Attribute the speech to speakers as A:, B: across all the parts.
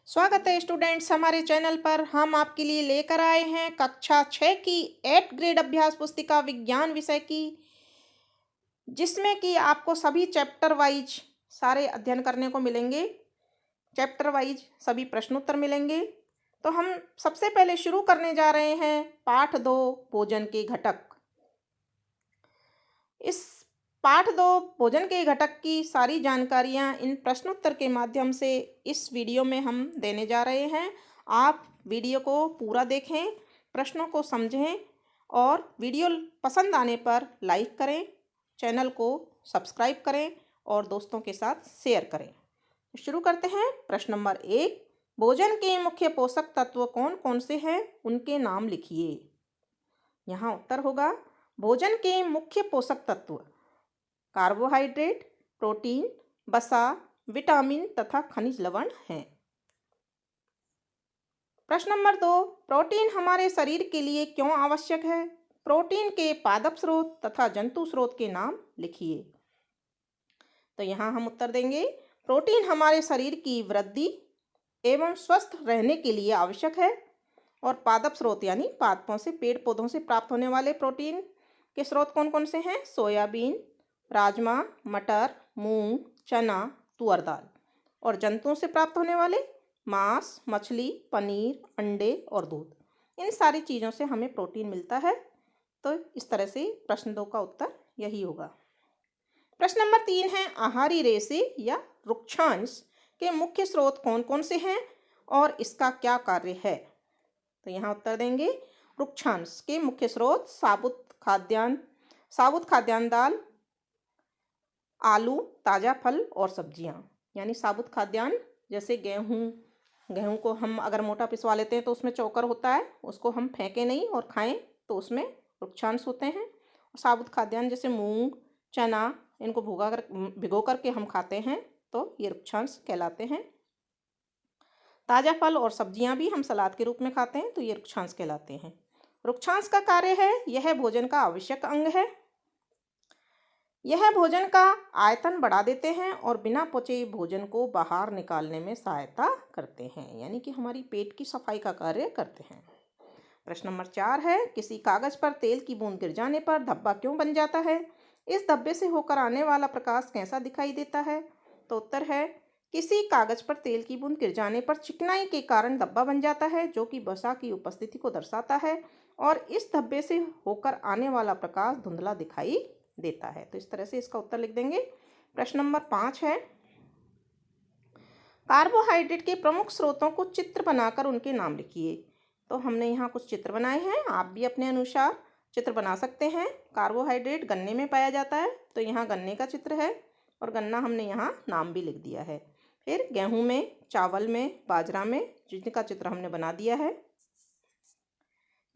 A: स्वागत है स्टूडेंट्स हमारे चैनल पर। हम आपके लिए लेकर आए हैं कक्षा 6 की 8th ग्रेड अभ्यास पुस्तिका विज्ञान विषय की, जिसमें कि आपको सभी चैप्टर वाइज सारे अध्ययन करने को मिलेंगे। चैप्टर वाइज सभी प्रश्नोत्तर मिलेंगे। तो हम सबसे पहले शुरू करने जा रहे हैं पाठ 2 भोजन के घटक। इस पाठ 2 भोजन के घटक की सारी जानकारियाँ इन प्रश्नोत्तर के माध्यम से इस वीडियो में हम देने जा रहे हैं। आप वीडियो को पूरा देखें, प्रश्नों को समझें और वीडियो पसंद आने पर लाइक करें, चैनल को सब्सक्राइब करें और दोस्तों के साथ शेयर करें। शुरू करते हैं। प्रश्न नंबर 1, भोजन के मुख्य पोषक तत्व कौन कौन से हैं, उनके नाम लिखिए। यहाँ उत्तर होगा भोजन के मुख्य पोषक तत्व कार्बोहाइड्रेट, प्रोटीन, वसा, विटामिन तथा खनिज लवण हैं। प्रश्न नंबर 2, प्रोटीन हमारे शरीर के लिए क्यों आवश्यक है? प्रोटीन के पादप स्रोत तथा जंतु स्रोत के नाम लिखिए। तो यहाँ हम उत्तर देंगे प्रोटीन हमारे शरीर की वृद्धि एवं स्वस्थ रहने के लिए आवश्यक है। और पादप स्रोत यानी पादपों से, पेड़ पौधों से प्राप्त होने वाले प्रोटीन के स्रोत कौन कौन से हैं? सोयाबीन, राजमा, मटर, मूंग, चना, तुअर दाल। और जंतुओं से प्राप्त होने वाले मांस, मछली, पनीर, अंडे और दूध। इन सारी चीज़ों से हमें प्रोटीन मिलता है। तो इस तरह से प्रश्न 2 का उत्तर यही होगा। प्रश्न नंबर 3 है आहारी रेशे या रुक्षांश के मुख्य स्रोत कौन कौन से हैं और इसका क्या कार्य है? तो यहाँ उत्तर देंगे रुक्षांश के मुख्य स्रोत साबुत खाद्यान्न दाल, आलू, ताज़ा फल और सब्जियाँ। यानी साबुत खाद्यान्न जैसे गेहूँ को हम अगर मोटा पिसवा लेते हैं तो उसमें चोकर होता है, उसको हम फेंकें नहीं और खाएं तो उसमें रुक्षांश होते हैं। और साबुत खाद्यान्न जैसे मूंग, चना, इनको भिगो करके हम खाते हैं तो ये रुक्षांश कहलाते हैं। ताज़ा फल और सब्जियां भी हम सलाद के रूप में खाते हैं तो ये रुक्षांश कहलाते हैं। रुक्षांश का कार्य है यह भोजन का आवश्यक अंग है। यह भोजन का आयतन बढ़ा देते हैं और बिना पचे भोजन को बाहर निकालने में सहायता करते हैं, यानी कि हमारी पेट की सफाई का कार्य करते हैं। प्रश्न नंबर 4 है किसी कागज पर तेल की बूंद गिर जाने पर धब्बा क्यों बन जाता है? इस धब्बे से होकर आने वाला प्रकाश कैसा दिखाई देता है? तो उत्तर है किसी कागज पर तेल की बूंद गिर जाने पर चिकनाई के कारण धब्बा बन जाता है, जो कि वसा की उपस्थिति को दर्शाता है। और इस धब्बे से होकर आने वाला प्रकाश धुंधला दिखाई देता है। तो इस तरह से इसका उत्तर लिख देंगे। प्रश्न नंबर 5 है कार्बोहाइड्रेट के प्रमुख स्रोतों को चित्र बनाकर उनके नाम लिखिए। तो हमने यहाँ कुछ चित्र बनाए हैं, आप भी अपने अनुसार चित्र बना सकते हैं। कार्बोहाइड्रेट गन्ने में पाया जाता है तो यहाँ गन्ने का चित्र है और गन्ना हमने यहाँ नाम भी लिख दिया है। फिर गेहूं में, चावल में, बाजरा में, जिनका चित्र हमने बना दिया है।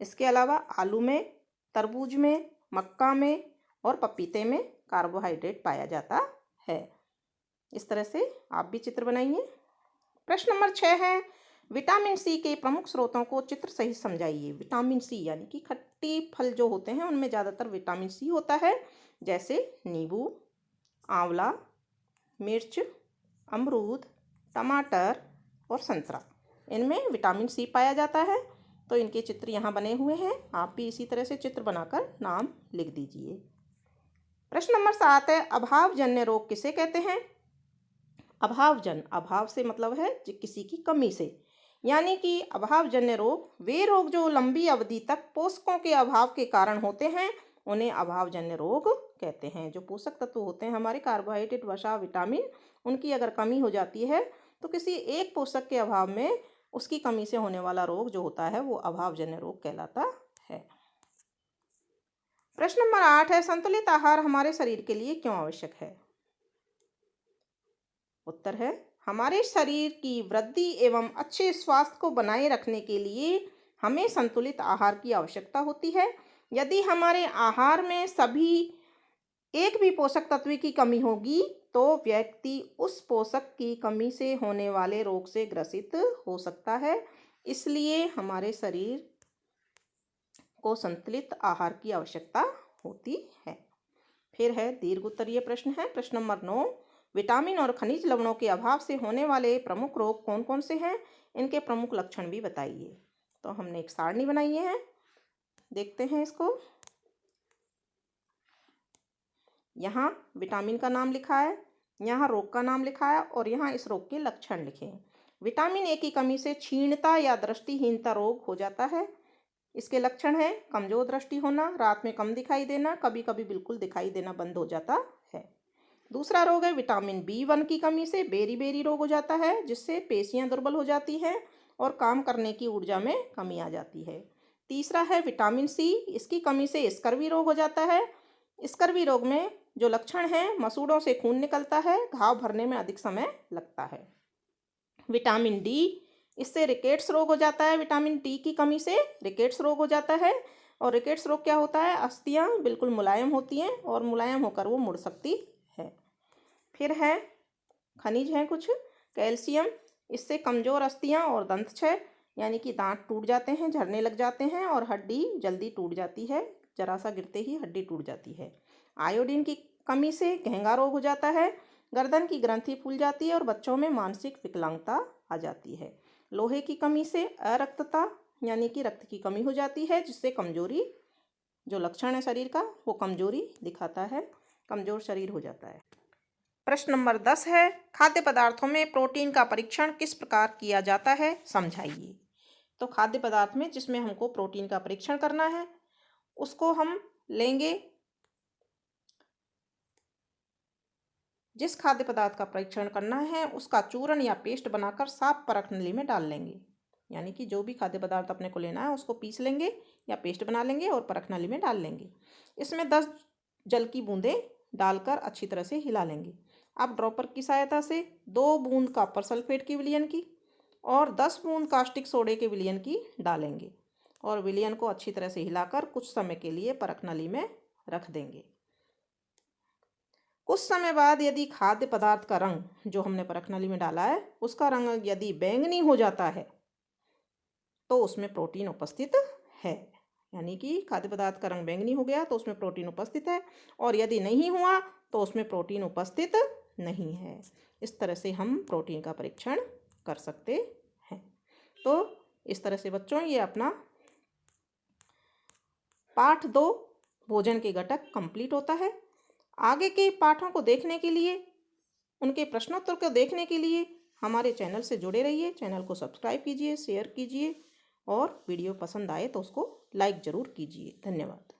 A: इसके अलावा आलू में, तरबूज में, मक्का में और पपीते में कार्बोहाइड्रेट पाया जाता है। इस तरह से आप भी चित्र बनाइए। प्रश्न नंबर 6 है विटामिन सी के प्रमुख स्रोतों को चित्र सहित समझाइए। विटामिन सी यानी कि खट्टी फल जो होते हैं उनमें ज़्यादातर विटामिन सी होता है, जैसे नींबू, आंवला, मिर्च, अमरूद, टमाटर और संतरा। इनमें विटामिन सी पाया जाता है। तो इनके चित्र यहाँ बने हुए हैं, आप भी इसी तरह से चित्र बनाकर नाम लिख दीजिए। प्रश्न नंबर 7 है अभावजन्य रोग किसे कहते हैं? अभाव से मतलब है किसी की कमी से, यानी कि अभावजन्य रोग वे रोग जो लंबी अवधि तक पोषकों के अभाव के कारण होते हैं, उन्हें अभावजन्य रोग कहते हैं। जो पोषक तत्व होते हैं हमारे कार्बोहाइड्रेट, वसा, विटामिन, उनकी अगर कमी हो जाती है तो किसी एक पोषक के अभाव में उसकी कमी से होने वाला रोग जो होता है वो अभावजन्य रोग कहलाता है। प्रश्न नंबर 8 है संतुलित आहार हमारे शरीर के लिए क्यों आवश्यक है? उत्तर है हमारे शरीर की वृद्धि एवं अच्छे स्वास्थ्य को बनाए रखने के लिए हमें संतुलित आहार की आवश्यकता होती है। यदि हमारे आहार में सभी एक भी पोषक तत्व की कमी होगी तो व्यक्ति उस पोषक की कमी से होने वाले रोग से ग्रसित हो सकता है। इसलिए हमारे शरीर को संतुलित आहार की आवश्यकता होती है। फिर है दीर्घ उत्तरीय प्रश्न है। प्रश्न नंबर 9 विटामिन और खनिज लवणों के अभाव से होने वाले प्रमुख रोग कौन कौन से हैं, इनके प्रमुख लक्षण भी बताइए। तो हमने एक सारणी बनाई है, देखते हैं इसको। यहाँ विटामिन का नाम लिखा है, यहाँ रोग का नाम लिखा है और यहाँ इस रोग के लक्षण लिखे हैं। विटामिन ए की कमी से क्षीणता या दृष्टिहीनता रोग हो जाता है। इसके लक्षण है कमजोर दृष्टि होना, रात में कम दिखाई देना, कभी कभी बिल्कुल दिखाई देना बंद हो जाता है। दूसरा रोग है विटामिन B1 की कमी से बेरी बेरी रोग हो जाता है, जिससे पेशियां दुर्बल हो जाती हैं और काम करने की ऊर्जा में कमी आ जाती है। तीसरा है विटामिन C, इसकी कमी से स्कर्वी रोग हो जाता है। स्कर्वी रोग में जो लक्षण हैं, मसूड़ों से खून निकलता है, घाव भरने में अधिक समय लगता है। विटामिन D, इससे रिकेट्स रोग हो जाता है। विटामिन टी की कमी से रिकेट्स रोग हो जाता है। और रिकेट्स रोग क्या होता है, अस्थियां बिल्कुल मुलायम होती हैं और मुलायम होकर वो मुड़ सकती है। फिर है खनिज हैं कुछ, कैल्शियम, इससे कमजोर अस्थियां और दंत क्षय यानी कि दांत टूट जाते हैं, झड़ने लग जाते हैं और हड्डी जल्दी टूट जाती है, जरा सा गिरते ही हड्डी टूट जाती है। आयोडीन की कमी से घेंगा रोग हो जाता है, गर्दन की ग्रंथि फूल जाती है और बच्चों में मानसिक विकलांगता आ जाती है। लोहे की कमी से अरक्तता यानी कि रक्त की कमी हो जाती है, जिससे कमजोरी, जो लक्षण है शरीर का, वो कमजोरी दिखाता है, कमजोर शरीर हो जाता है। प्रश्न नंबर 10 है, खाद्य पदार्थों में प्रोटीन का परीक्षण किस प्रकार किया जाता है, समझाइए। तो खाद्य पदार्थ में जिसमें हमको प्रोटीन का परीक्षण करना है, उसको हम लेंगे, जिस खाद्य पदार्थ का परीक्षण करना है उसका चूर्ण या पेस्ट बनाकर साफ परख नली में डाल लेंगे। यानी कि जो भी खाद्य पदार्थ अपने को लेना है उसको पीस लेंगे या पेस्ट बना लेंगे और परख नली में डाल लेंगे। इसमें 10 जल की बूंदें डालकर अच्छी तरह से हिला लेंगे। अब ड्रॉपर की सहायता से 2 बूंद कॉपर सल्फेट की विलयन की और 10 बूंद कास्टिक सोडे के विलयन की डालेंगे और विलयन को अच्छी तरह से हिलाकर कुछ समय के लिए परख नली में रख देंगे। कुछ समय बाद यदि खाद्य पदार्थ का रंग जो हमने परख नली में डाला है उसका रंग यदि बैंगनी हो जाता है तो उसमें प्रोटीन उपस्थित है। यानी कि खाद्य पदार्थ का रंग बैंगनी हो गया तो उसमें प्रोटीन उपस्थित है, और यदि नहीं हुआ तो उसमें प्रोटीन उपस्थित नहीं है। इस तरह से हम प्रोटीन का परीक्षण कर सकते हैं। तो इस तरह से बच्चों ये अपना पाठ 2 भोजन के घटक कंप्लीट होता है। आगे के पाठों को देखने के लिए, उनके प्रश्नोत्तर को देखने के लिए हमारे चैनल से जुड़े रहिए। चैनल को सब्सक्राइब कीजिए, शेयर कीजिए और वीडियो पसंद आए तो उसको लाइक ज़रूर कीजिए। धन्यवाद।